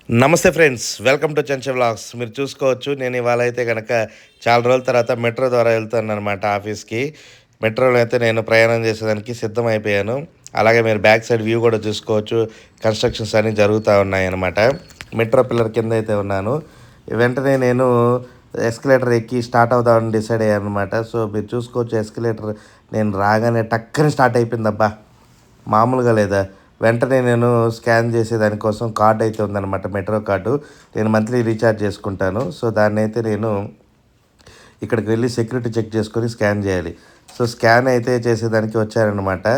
నమస్తే friends, welcome to చెంచ vlogs. మీరు చూసుకోవచ్చు, నేను ఇవాళ అయితే కనుక చాలా రోజుల తర్వాత మెట్రో ద్వారా వెళ్తాను అనమాట ఆఫీస్కి. మెట్రోలో అయితే నేను ప్రయాణం చేసేదానికి సిద్ధమైపోయాను. అలాగే మీరు బ్యాక్ సైడ్ వ్యూ కూడా చూసుకోవచ్చు, కన్స్ట్రక్షన్స్ అన్నీ జరుగుతూ ఉన్నాయన్నమాట. మెట్రో పిల్లర్ కింద అయితే ఉన్నాను. వెంటనే నేను ఎస్కలేటర్ ఎక్కి స్టార్ట్ అవుదామని డిసైడ్ అయ్యాను అనమాట. సో మీరు చూసుకోవచ్చు, ఎస్కలేటర్ నేను రాగానే టక్కని స్టార్ట్ అయిపోయింది. అబ్బా, మామూలుగా లేదా. వెంటనే నేను స్కాన్ చేసే దానికోసం కార్డ్ అయితే ఉందన్నమాట, మెట్రో కార్డు. నేను మంత్లీ రీఛార్జ్ చేసుకుంటాను. సో దాన్ని అయితే నేను ఇక్కడికి వెళ్ళి సెక్యూరిటీ చెక్ చేసుకొని స్కాన్ చేయాలి. సో స్కాన్ అయితే చేసేదానికి వచ్చారనమాట.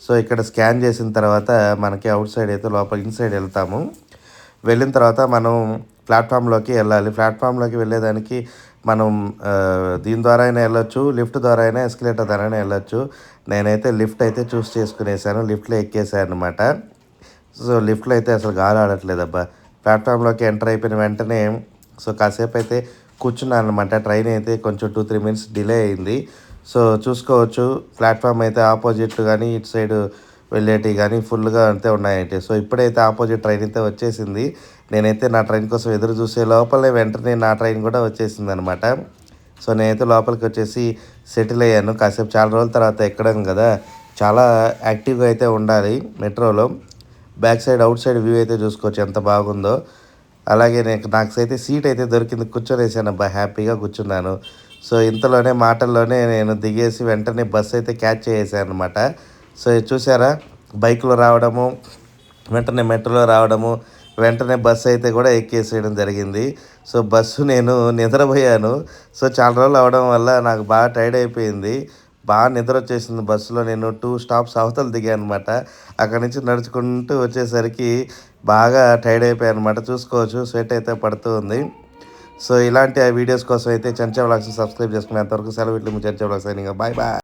సో ఇక్కడ స్కాన్ చేసిన తర్వాత మనకి అవుట్ సైడ్ అయితే లోపల ఇన్సైడ్ వెళ్తాము. వెళ్ళిన తర్వాత మనం ప్లాట్ఫామ్లోకి వెళ్ళాలి. ప్లాట్ఫామ్లోకి వెళ్ళేదానికి మనం దీని ద్వారా అయినా వెళ్ళొచ్చు, లిఫ్ట్ ద్వారా అయినా, ఎస్కలేటర్ ద్వారా అయినా వెళ్ళొచ్చు. నేనైతే లిఫ్ట్ అయితే చూస్ చేసుకునేసాను, లిఫ్ట్లో ఎక్కేసాను అనమాట. సో లిఫ్ట్లో అయితే అసలు గాలి ఆడట్లేదు. అబ్బా, ప్లాట్ఫామ్లోకి ఎంటర్ అయిపోయిన వెంటనే సో కాసేపు అయితే కూర్చున్నాను అనమాట. ట్రైన్ అయితే కొంచెం 2-3 మినిట్స్ డిలే అయింది. సో చూసుకోవచ్చు, ప్లాట్ఫామ్ అయితే ఆపోజిట్ కానీ ఇటు సైడ్ వెళ్ళేటివి కానీ ఫుల్గా అంతే ఉన్నాయంటే. సో ఇప్పుడైతే ఆపోజిట్ ట్రైన్ అయితే వచ్చేసింది. నేనైతే నా ట్రైన్ కోసం ఎదురు చూసే లోపలే వెంటనే నా ట్రైన్ కూడా వచ్చేసింది అనమాట. సో నేనైతే లోపలికి వచ్చేసి సెటిల్ అయ్యాను. కాసేపు చాలా రోజుల తర్వాత ఎక్కడం కదా, చాలా యాక్టివ్గా అయితే ఉండాలి మెట్రోలో. Back side out side view అయితే చూసుకోవచ్చు ఎంత బాగుందో. అలాగే నాకైతే సీట్ అయితే దొరికింది, కూర్చొనేసాను. అబ్బా, హ్యాపీగా కూర్చున్నాను. సో ఇంతలోనే మాటల్లోనే నేను దిగేసి వెంటనే బస్సు అయితే క్యాచ్ చేసేసాను అనమాట. సో ఇది చూసారా, బైక్లో రావడము, వెంటనే మెట్రోలో రావడము, వెంటనే బస్సు అయితే కూడా ఎక్కేసేయడం జరిగింది. సో బస్సు నేను నిద్రపోయాను. సో చాలా రోజులు అవడం వల్ల నాకు బాగా టైర్డ్ అయిపోయింది. బాగా నిద్ర వచ్చేసింది బస్సులో. నేను 2 స్టాప్స్ అవతల దిగాను అనమాట. అక్కడి నుంచి నడుచుకుంటూ వచ్చేసరికి బాగా టైర్డ్ అయిపోయాను అనమాట. చూసుకోవచ్చు, స్వెట్ అయితే పడుతూ ఉంది. సో ఇలాంటి వీడియోస్ కోసం అయితే చెంచా వ్లాగ్స్ని సబ్స్క్రైబ్ చేసుకునేంతవరకు సెలవు. ఇట్లు మీ చెంచా వ్లాగ్స్. Bye bye.